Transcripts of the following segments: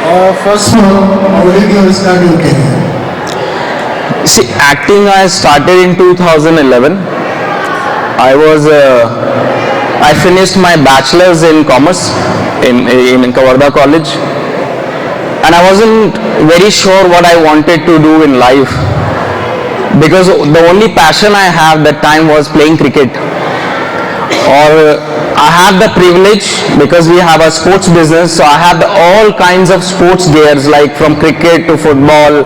First of all, how did you start your career? See, acting I started in 2011. I finished my bachelor's in commerce in Kavarda College, and I wasn't very sure what I wanted to do in life because the only passion I have that time was playing cricket. Or I had the privilege because we have a sports business, so I had all kinds of sports gears like from cricket to football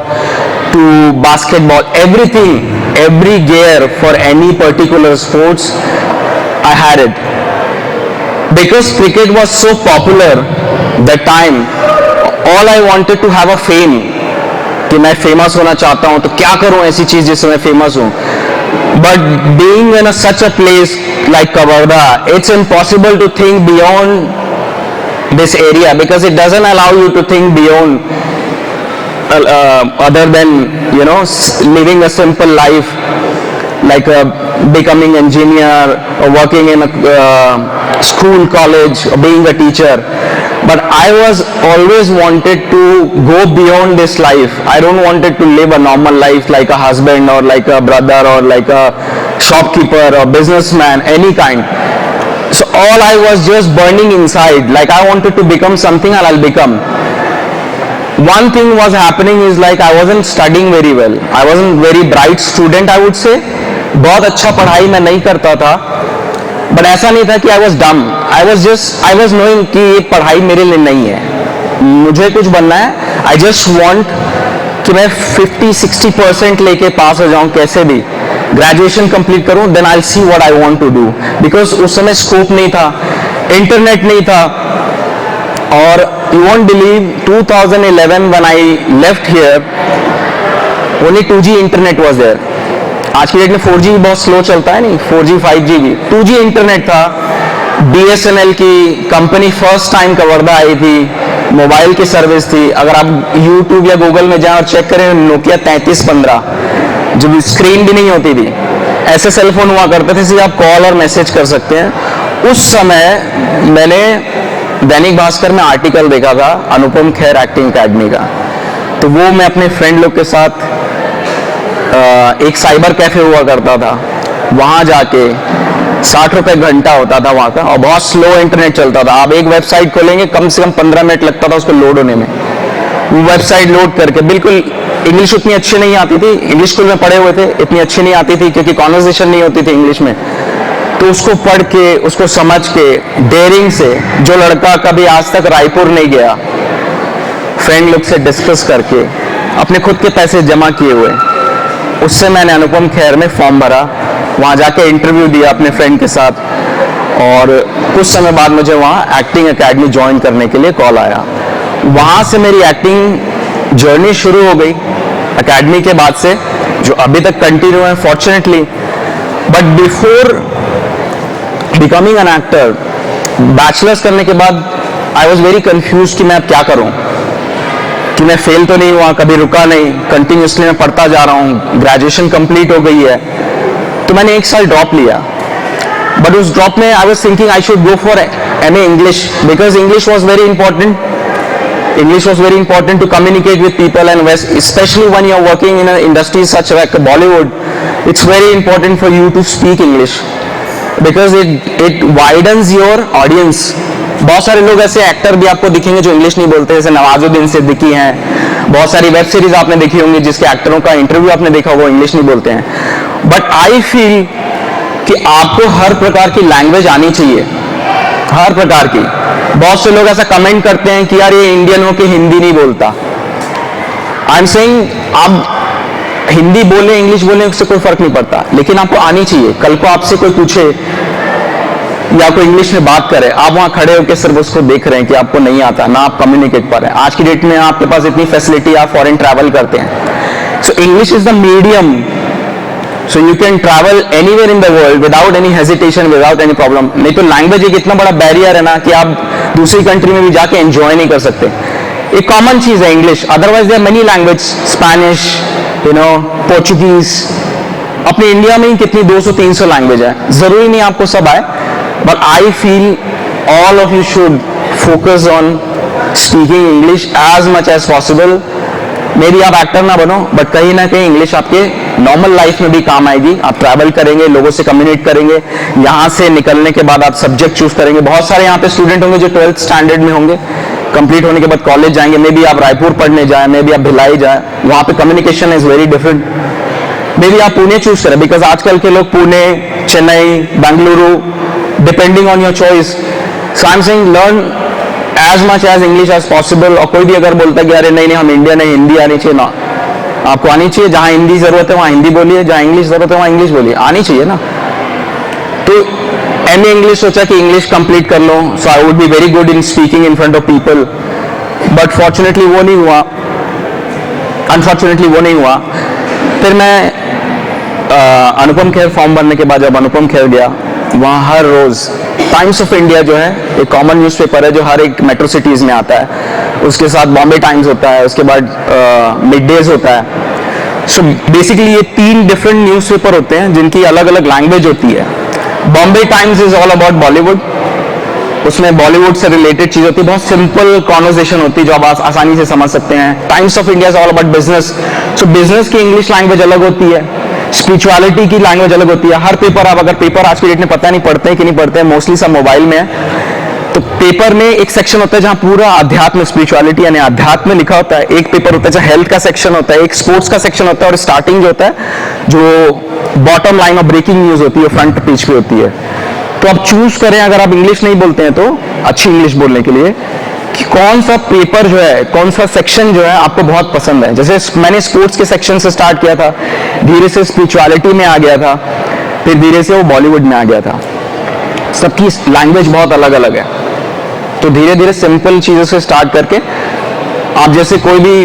to basketball, everything, every gear for any particular sports, I had it. Because cricket was so popular that time, all I wanted to have a fame कि मैं famous होना चाहता हूँ तो क्या करूँ ऐसी चीज जिससे मैं फेमस हूँ. But being in such a place like Kavarda, it's impossible to think beyond this area because it doesn't allow you to think beyond other than living a simple life like becoming engineer or working in a school, college, or being a teacher. But I was always wanted to go beyond this life. I don't wanted to live a normal life like a husband or like a brother or like a shopkeeper or businessman, any kind. So all I was just burning inside, like I wanted to become something and I'll become. One thing was happening is like I wasn't studying very well. I wasn't very bright student, I would say. बहुत अच्छा पढ़ाई मैं नहीं करता था. But ऐसा नहीं था कि आई वॉज डम. आई वॉज नोइंग कि ये पढ़ाई मेरे लिए नहीं है, मुझे कुछ बनना है. आई जस्ट वॉन्ट कि मैं 50-60% लेके पास हो जाऊं, कैसे भी ग्रेजुएशन कंप्लीट करूं, then I see what I want to do. Because उस समय स्कोप नहीं था, इंटरनेट नहीं था. और you won't believe 2011 when I left here only 2G internet was there. आज की डेट में 4G भी बहुत स्लो चलता है, नहीं 4G 5G भी, 2G इंटरनेट था. BSNL की कंपनी फर्स्ट टाइम कवर्धा आई थी, मोबाइल की सर्विस थी. अगर आप YouTube या गूगल में जाएं और चेक करें, नोकिया 3315 जो स्क्रीन भी नहीं होती थी, ऐसे सेल फोन हुआ करते थे, सिर्फ आप कॉल और मैसेज कर सकते हैं. उस समय मैंने दैनिक भास्कर में आर्टिकल देखा था अनुपम खेर एक्टिंग अकेडमी का. तो वो मैं अपने फ्रेंड लोग के साथ एक साइबर कैफे हुआ करता था, वहां जाके 60 रुपए घंटा होता था वहां का, और बहुत स्लो इंटरनेट चलता था. आप एक वेबसाइट खोलेंगे कम से कम 15 मिनट लगता था उसको लोड होने में. वो वेबसाइट लोड करके, बिल्कुल इंग्लिश उतनी अच्छी नहीं आती थी, इंग्लिश स्कूल में पढ़े हुए थे, इतनी अच्छी नहीं आती थी क्योंकि कॉन्वर्सेशन नहीं होती थी इंग्लिश में. तो उसको पढ़ के, उसको समझ के, डेयरिंग से, जो लड़का कभी आज तक रायपुर नहीं गया, फ्रेंड लोग से डिस्कस करके, अपने खुद के पैसे जमा किए हुए, उससे मैंने अनुपम खेर में फॉर्म भरा. वहाँ जाके इंटरव्यू दिया अपने फ्रेंड के साथ, और कुछ समय बाद मुझे वहाँ एक्टिंग एकेडमी ज्वाइन करने के लिए कॉल आया. वहाँ से मेरी एक्टिंग जर्नी शुरू हो गई एकेडमी के बाद से, जो अभी तक कंटिन्यू है fortunately. But before becoming an actor, bachelors करने के बाद आई वॉज वेरी कंफ्यूज कि मैं अब क्या करूँ, कि मैं फेल तो नहीं हुआ, कभी रुका नहीं, कंटिन्यूसली मैं पढ़ता जा रहा हूँ. ग्रेजुएशन कंप्लीट हो गई है, तो मैंने 1 साल ड्रॉप लिया. बट उस ड्रॉप में I was thinking I should go for MA English, because English was very important. English was very important to communicate with people, and especially when you are working in an industry such like Bollywood, it's very important for you to speak English because it widens your audience. बहुत सारे लोग ऐसे actor भी आपको दिखेंगे जो English नहीं बोलते, जैसे नवाजुद्दीन सिद्दीकी हैं. बहुत सारी वेब सीरीज आपने देखी होंगी जिसके एक्टरों का इंटरव्यू आपने देखा, वो इंग्लिश नहीं बोलते हैं. बट आई फील कि आपको हर प्रकार की लैंग्वेज आनी चाहिए, हर प्रकार की. बहुत से लोग ऐसा कमेंट करते हैं कि यार ये इंडियन हो के हिंदी नहीं बोलता. आई एम सेइंग आप हिंदी बोले, इंग्लिश बोले, उससे कोई फर्क नहीं पड़ता, लेकिन आपको आनी चाहिए. कल को आपसे कोई पूछे या कोई इंग्लिश में बात करे, आप वहां खड़े होकर सिर्फ उसको देख रहे हैं कि आपको नहीं आता, ना आप कम्युनिकेट कर रहे हैं. आज की डेट में आपके पास इतनी फैसिलिटी, आप फॉरेन ट्रैवल करते हैं. So English is the medium, so you can travel anywhere in the world without any hesitation, without any problem. नहीं तो लैंग्वेज एक इतना बड़ा बैरियर है ना कि आप दूसरी कंट्री में भी जाके एंजॉय नहीं कर सकते. एक कॉमन चीज है English, otherwise there many language, Spanish, Portuguese. अपने इंडिया में ही कितनी 200-300 लैंग्वेज है, जरूरी नहीं आपको सब आए. But I feel all of you should focus on speaking English as much as possible. Maybe आप एक्टर ना बनो, बट कहीं ना कहीं इंग्लिश आपके नॉर्मल लाइफ में भी काम आएगी। आप ट्रैवल करेंगे, लोगों से कम्युनिकेट करेंगे, यहाँ से निकलने के बाद आप सब्जेक्ट चूज करेंगे। बहुत सारे यहाँ पे स्टूडेंट होंगे जो 12th स्टैंडर्ड में होंगे, कंप्लीट होने के बाद कॉलेज जाएंगे, मे बी आप रायपुर पढ़ने जाए, मे बी आप भिलाई जाए, वहाँ पे communication is very different. Maybe आप पुणे चूज करें, बिकॉज आजकल के लोग Pune, Chennai, Bengaluru, depending on your choice. So I am saying learn as much as English as possible. और कोई भी अगर बोलता है कि अरे नहीं नहीं हम इंडियन है, हिंदी आनी चाहिए, ना, आपको आनी चाहिए। जहां हिंदी जरूरत है वहां हिंदी बोलिए, जहां इंग्लिश जरूरत है वहां इंग्लिश बोलिए, आनी चाहिए ना। तो एमए इंग्लिश सोचा कि इंग्लिश कंप्लीट कर लो, so I would be very good in speaking in front of people, but fortunately वो नहीं हुआ, अनफॉर्चुनेटली वो नहीं हुआ। फिर मैं अनुपम खेर फॉर्म भरने के बाद जब अनुपम खेर गया, वहाँ हर रोज टाइम्स ऑफ इंडिया जो है एक कॉमन न्यूज़पेपर है जो हर एक मेट्रो सिटीज में आता है, उसके साथ बॉम्बे टाइम्स होता है, उसके बाद मिड डेज होता है। सो बेसिकली ये 3 डिफरेंट न्यूज़पेपर होते हैं जिनकी अलग अलग लैंग्वेज होती है। Bombay times is all about Bollywood, उसमें बॉलीवुड से रिलेटेड चीज होती है, बहुत सिंपल कॉन्वर्सेशन होती है जो आप आसानी से समझ सकते हैं। Times of India is all about business, so business की इंग्लिश लैंग्वेज अलग होती है, स्पिरिचुअलिटी की लैंग्वेज अलग होती है। हर पेपर, आप अगर पेपर आज की डेट में पता नहीं पढ़ते हैं कि नहीं पढ़ते हैं, मोस्टली सब मोबाइल में है, तो पेपर में एक सेक्शन होता है जहां पूरा अध्यात्म, स्पिरिचुअलिटी यानी अध्यात्म लिखा होता है। एक पेपर होता है जहां हेल्थ का सेक्शन होता है, एक स्पोर्ट्स का सेक्शन होता है, और स्टार्टिंग जो होता है, जो bottom line of breaking news होती है, फ्रंट पेज पे होती है। तो आप चूज करें, अगर आप इंग्लिश नहीं बोलते हैं तो अच्छी इंग्लिश बोलने के लिए, कि कौन सा पेपर जो है, कौन सा सेक्शन जो है आपको बहुत पसंद है। जैसे मैंने स्पोर्ट्स के सेक्शन से स्टार्ट किया था, धीरे से स्पिरिचुअलिटी में आ गया था, फिर धीरे से वो बॉलीवुड में आ गया था। सबकी लैंग्वेज बहुत अलग अलग है, तो धीरे धीरे सिंपल चीजों से स्टार्ट करके आप जैसे कोई भी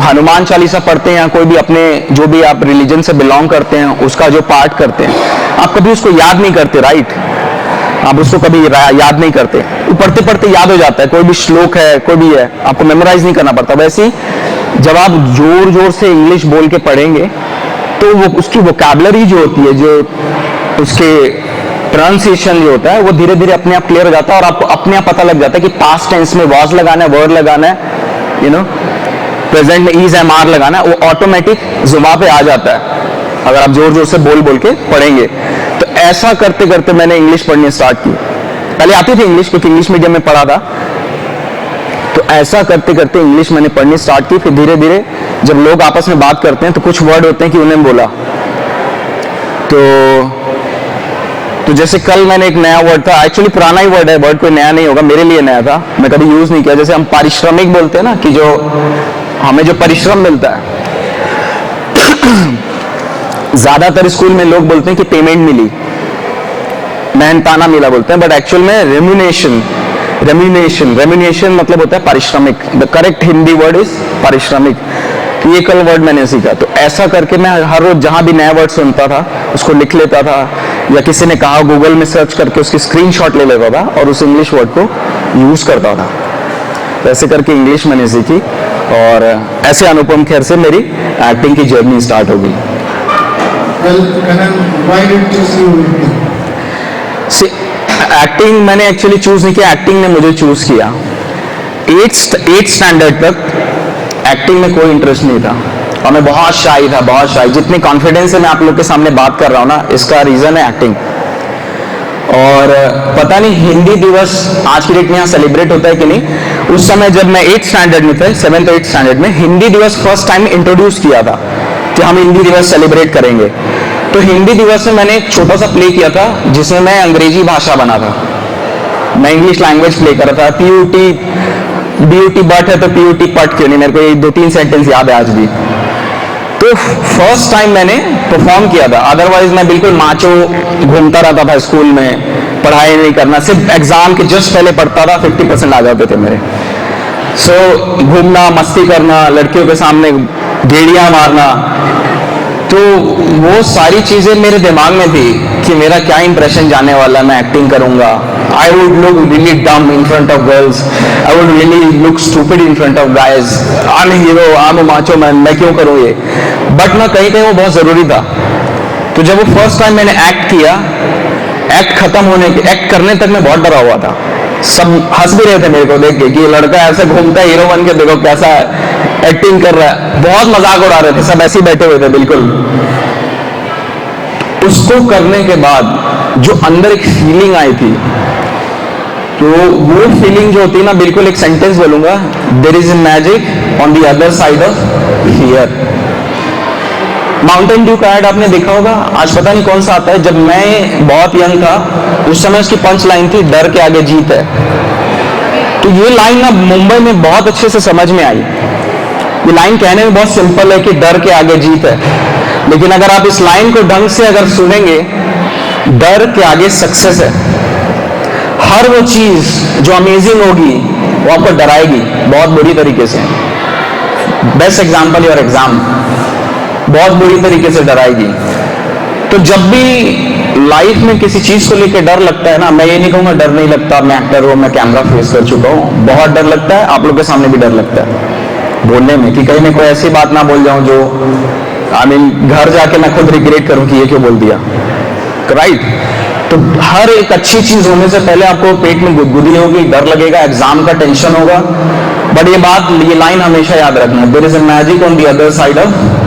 हनुमान चालीसा पढ़ते हैं या कोई भी अपने जो भी आप रिलीजन से बिलोंग करते हैं उसका जो पाठ करते हैं, आप कभी उसको याद नहीं करते, राइट? आप उसको कभी याद नहीं करते, वो पढ़ते पढ़ते याद हो जाता है। कोई भी श्लोक है, कोई भी है, आपको मेमोराइज नहीं करना पड़ता। वैसे ही जब आप जोर जोर से इंग्लिश बोल के पढ़ेंगे तो वो उसकी वोकैबुलरी जो होती है, जो उसके प्रोनाउंसिएशन जो होता है, वो धीरे धीरे अपने आप क्लियर हो जाता है, और आपको अपने आप पता लग जाता है कि पास्ट टेंस में वॉज लगाना है, वर्ड लगाना है, प्रेजेंट में इज एम आर लगाना है, वो ऑटोमेटिक जुबान पे आ जाता है अगर आप जोर जोर से बोल बोल के पढ़ेंगे। तो ऐसा करते करते मैंने इंग्लिश पढ़नी स्टार्ट की। पहले आती थी इंग्लिश, क्योंकि इंग्लिश मीडियम में पढ़ा था, तो ऐसा करते करते इंग्लिश मैंने पढ़नी स्टार्ट की। फिर धीरे धीरे जब लोग आपस में बात करते हैं तो कुछ वर्ड होते हैं कि उन्हें बोला, तो जैसे कल मैंने एक नया वर्ड था, एक्चुअली पुराना ही वर्ड है, वर्ड कोई नया नहीं होगा, मेरे लिए नया था, मैं कभी यूज नहीं किया। जैसे हम पारिश्रमिक बोलते हैं ना, कि जो हमें जो परिश्रम मिलता है, ज्यादातर स्कूल में लोग बोलते हैं कि पेमेंट मिली, मेहनताना मिला बोलते हैं, बट एक्चुअल में रेम्यूनेशन मतलब होता है पारिश्रमिक। The correct Hindi word is पारिश्रमिक। तो ये कल वर्ड मैंने सीखा। तो ऐसा करके मैं हर रोज जहां भी नया वर्ड सुनता था उसको लिख लेता था, या किसी ने कहा गूगल में सर्च करके उसकी स्क्रीनशॉट ले लेता था और उस इंग्लिश वर्ड को यूज करता था। तो ऐसे करके इंग्लिश मैंने सीखी, और ऐसे अनुपम खेर से मेरी एक्टिंग की जर्नी स्टार्ट हो गई। Well, Kanan, why did you choose acting? Acting मैंने एक्चुअली चूज नहीं किया, एक्टिंग ने मुझे चूज किया। 8th स्टैंडर्ड तक एक्टिंग में कोई इंटरेस्ट नहीं था, और मैं बहुत शाई था, बहुत शाई। जितने कॉन्फिडेंस से मैं आप लोग के सामने बात कर रहा हूँ ना, इसका रीजन है एक्टिंग। और पता नहीं हिंदी दिवस आज की डेट में यहाँ सेलिब्रेट होता है कि नहीं, उस समय जब मैं 8th स्टैंडर्ड में था, 7th 8th स्टैंडर्ड में, हिंदी दिवस फर्स्ट टाइम इंट्रोड्यूस किया था कि हम हिंदी दिवस सेलिब्रेट करेंगे। तो हिंदी दिवस में मैंने एक छोटा सा प्ले किया था जिसमें मैं अंग्रेजी भाषा बना था, मैं इंग्लिश लैंग्वेज प्ले कर रहा था। BUT बट है तो PUT पट क्यों नहीं, मेरे को ये 2-3 सेंटेंस याद है आज भी। तो फर्स्ट टाइम मैंने परफॉर्म किया था, अदरवाइज मैं बिल्कुल माचो घूमता रहता था स्कूल में, पढ़ाई नहीं करना, सिर्फ एग्जाम के जस्ट पहले पढ़ता था, 50% आ जाते थे मेरे। सो घूमना, मस्ती करना, लड़कियों के सामने गेड़ियां मारना, तो वो सारी चीजें मेरे दिमाग में थी कि मेरा क्या इंप्रेशन जाने वाला, मैं एक्टिंग करूंगा, आई वुड लुक रियली डम इन front of girls, I would really look stupid in front of guys, I am hero, I am macho man, मैं क्यों करूं ये। बट ना कहीं कहीं वो बहुत जरूरी था। तो जब वो फर्स्ट टाइम मैंने एक्ट किया, एक्ट करने तक मैं बहुत डरा हुआ था, सब हंस भी रहे थे मेरे को देख के कि ये लड़का ऐसे घूमता है हीरो बन के, देखो कैसा एक्टिंग कर रहा है, बहुत मजाक उड़ा रहे थे, सब ऐसे ही बैठे हुए थे बिल्कुल। उसको करने के बाद जो अंदर एक फीलिंग आई थी, तो वो फीलिंग जो होती है ना, बिल्कुल एक सेंटेंस बोलूंगा, there is a magic on the other side of fear. Mountain dew का ऐड आपने देखा होगा, आज पता नहीं कौन सा आता है। जब मैं बहुत यंग था उस समय उसकी पंच लाइन थी, डर के आगे जीत है। तो ये लाइन ना मुंबई में बहुत अच्छे से समझ में आई। ये लाइन कहने में बहुत सिंपल है कि डर के आगे जीत है, लेकिन अगर आप इस लाइन को ढंग से अगर सुनेंगे, डर के आगे सक्सेस है। हर वो चीज जो अमेजिंग होगी वो आपको डराएगी बहुत बुरी तरीके से। बेस्ट एग्जांपल योर एग्जाम, बहुत बुरी तरीके से डराएगी। तो जब भी लाइफ में किसी चीज को लेकर डर लगता है ना, मैं ये नहीं कहूंगा डर नहीं लगता, मैं एक्टर हूं, मैं कैमरा फेस कर चुका हूं, बहुत डर लगता है। आप लोग के सामने भी डर लगता है बोलने में, कि कहीं मैं कोई ऐसी बात ना बोल जाऊं जो घर जाके मैं खुद रिग्रेट करूं कि ये क्यों बोल दिया, राइट। तो हर एक अच्छी चीज होने से पहले आपको पेट में गुदगुदी होगी, डर लगेगा, एग्जाम का टेंशन होगा। बट ये लाइन हमेशा याद रखना, there is a magic on the other side of